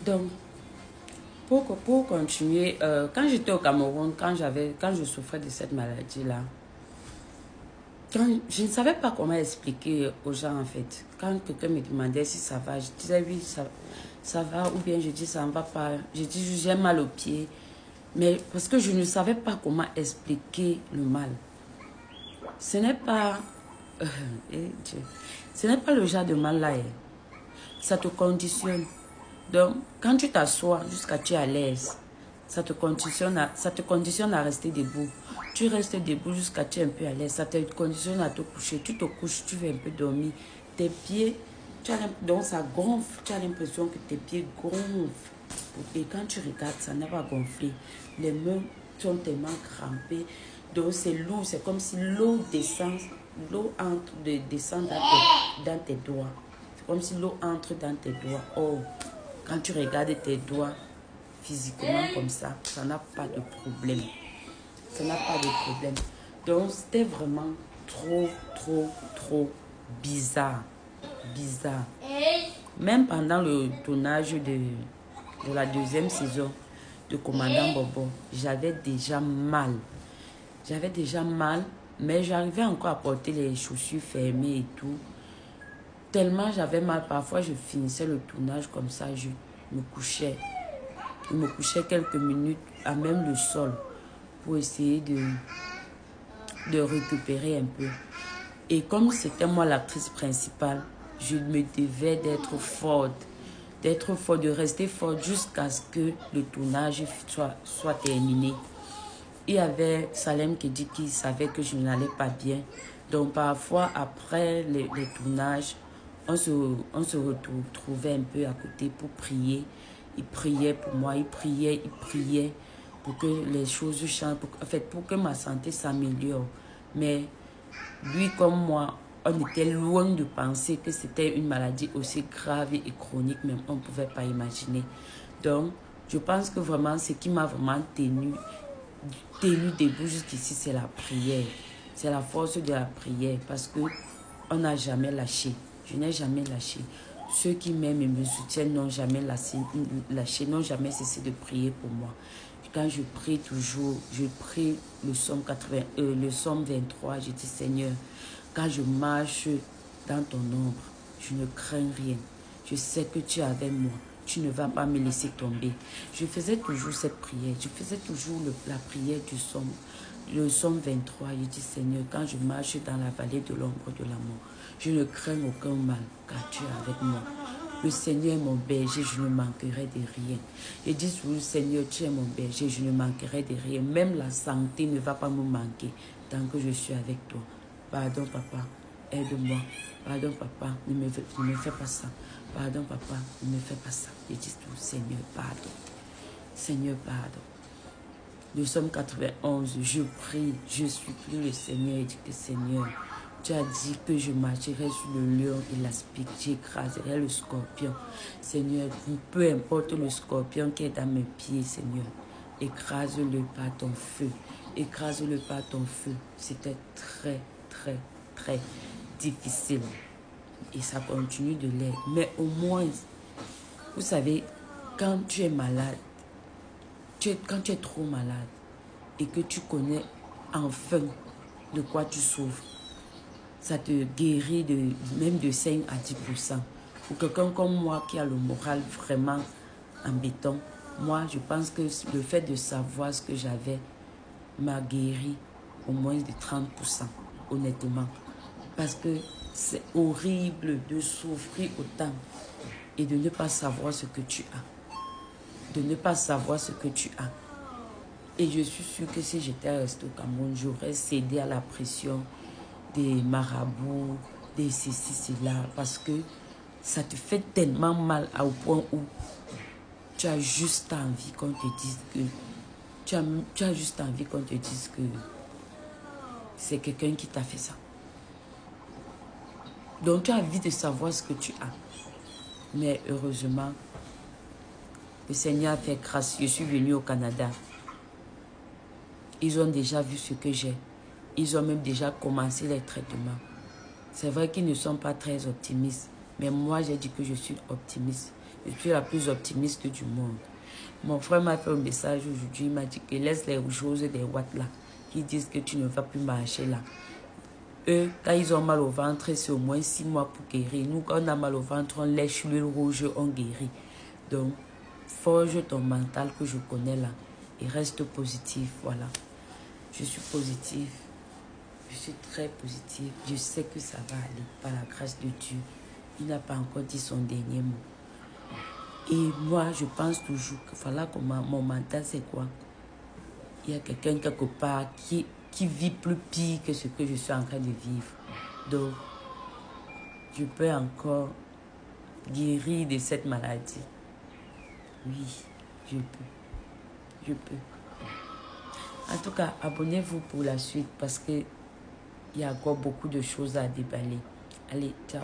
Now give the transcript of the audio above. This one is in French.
Donc, pour continuer, quand j'étais au Cameroun, quand je souffrais de cette maladie-là, je ne savais pas comment expliquer aux gens, en fait. Quand quelqu'un me demandait si ça va, je disais oui, ça va, ou bien je dis ça ne va pas. Je dis j'ai mal au pied. Mais parce que je ne savais pas comment expliquer le mal. Ce n'est pas... Dieu. Ce n'est pas le genre de mal là. Ça te conditionne. Donc, quand tu t'assois jusqu'à tu es à l'aise, ça te conditionne à rester debout. Tu restes debout jusqu'à tu es un peu à l'aise. Ça te conditionne à te coucher. Tu te couches, tu veux un peu dormir. Tes pieds, donc ça gonfle. Tu as l'impression que tes pieds gonflent. Et quand tu regardes, ça n'a pas gonflé. Les mains sont tellement crampées. Donc c'est lourd. C'est comme si l'eau descend dans tes doigts. C'est comme si l'eau entre dans tes doigts. Oh, quand tu regardes tes doigts physiquement comme ça n'a pas de problème. Ça n'a pas de problème. Donc, c'était vraiment trop bizarre. Bizarre. Même pendant le tournage de la deuxième saison de Commandant Bobo, j'avais déjà mal. Mais j'arrivais encore à porter les chaussures fermées et tout. Tellement j'avais mal, parfois je finissais le tournage comme ça, je me couchais. Je me couchais quelques minutes à même le sol pour essayer de récupérer un peu. Et comme c'était moi l'actrice principale, je me devais d'être forte, de rester forte jusqu'à ce que le tournage soit terminé. Il y avait Salem qui dit qu'il savait que je n'allais pas bien. Donc parfois, après les tournages, on se retrouvait un peu à côté pour prier. Il priait pour moi, il priait pour que les choses changent, pour que ma santé s'améliore. Mais lui comme moi, on était loin de penser que c'était une maladie aussi grave et chronique, même on ne pouvait pas imaginer. Donc, je pense que vraiment, ce qui m'a vraiment tenu debout jusqu'ici, c'est la prière. C'est la force de la prière parce que on n'a jamais lâché. Je n'ai jamais lâché. Ceux qui m'aiment et me soutiennent n'ont jamais lâché, n'ont jamais cessé de prier pour moi. Quand je prie toujours, je prie le psaume 23, je dis Seigneur, quand je marche dans ton ombre, je ne crains rien. Je sais que tu es avec moi. Tu ne vas pas me laisser tomber. Je faisais toujours cette prière. Je faisais toujours la prière du psaume. Le psaume 23, je dis Seigneur, quand je marche dans la vallée de l'ombre de la mort, je ne crains aucun mal, car tu es avec moi. Le Seigneur est mon berger, je ne manquerai de rien. Je dis toujours, Seigneur, tu es mon berger, je ne manquerai de rien. Même la santé ne va pas me manquer tant que je suis avec toi. Pardon, papa, aide-moi. Pardon, papa, ne me fais pas ça. Pardon, papa, ne me fais pas ça. Je dis tout, Seigneur, pardon. Seigneur, pardon. Le psaume 91, je prie, je supplie le Seigneur et dis que Seigneur, tu as dit que je marcherai sur le lion et l'aspic, j'écraserai le scorpion. Seigneur, peu importe le scorpion qui est dans mes pieds, Seigneur, écrase-le par ton feu. Écrase-le par ton feu. C'était très difficile. Et ça continue de l'être. Mais au moins, vous savez, quand tu es malade, quand tu es trop malade et que tu connais enfin de quoi tu souffres, ça te guérit même de 5 à 10%. Pour quelqu'un comme moi qui a le moral vraiment en béton, moi je pense que le fait de savoir ce que j'avais m'a guéri au moins de 30%, honnêtement. Parce que c'est horrible de souffrir autant et de ne pas savoir ce que tu as. De ne pas savoir ce que tu as. Et je suis sûre que si j'étais restée au Cameroun, j'aurais cédé à la pression des marabouts, des ceci, cela, parce que ça te fait tellement mal au point où tu as juste envie qu'on te dise que tu as juste envie qu'on te dise que c'est quelqu'un qui t'a fait ça. Donc tu as envie de savoir ce que tu as. Mais heureusement, le Seigneur a fait grâce. Je suis venue au Canada. Ils ont déjà vu ce que j'ai. Ils ont même déjà commencé les traitements. C'est vrai qu'ils ne sont pas très optimistes. Mais moi, j'ai dit que je suis optimiste. Je suis la plus optimiste du monde. Mon frère m'a fait un message aujourd'hui. Il m'a dit que laisse les choses des watts là, qui disent que tu ne vas plus marcher là. Eux, quand ils ont mal au ventre, c'est au moins 6 mois pour guérir. Nous, quand on a mal au ventre, on lèche l'huile rouge, on guérit. Donc, forge ton mental que je connais là et reste positif. Voilà. Je suis positif. Je suis très positive. Je sais que ça va aller par la grâce de Dieu. Il n'a pas encore dit son dernier mot. Et moi, je pense toujours que voilà comment mon mental, c'est quoi? Il y a quelqu'un quelque part qui vit plus pire que ce que je suis en train de vivre. Donc, je peux encore guérir de cette maladie. Oui, je peux. Je peux. En tout cas, abonnez-vous pour la suite parce que il y a encore beaucoup de choses à déballer. Allez, ciao.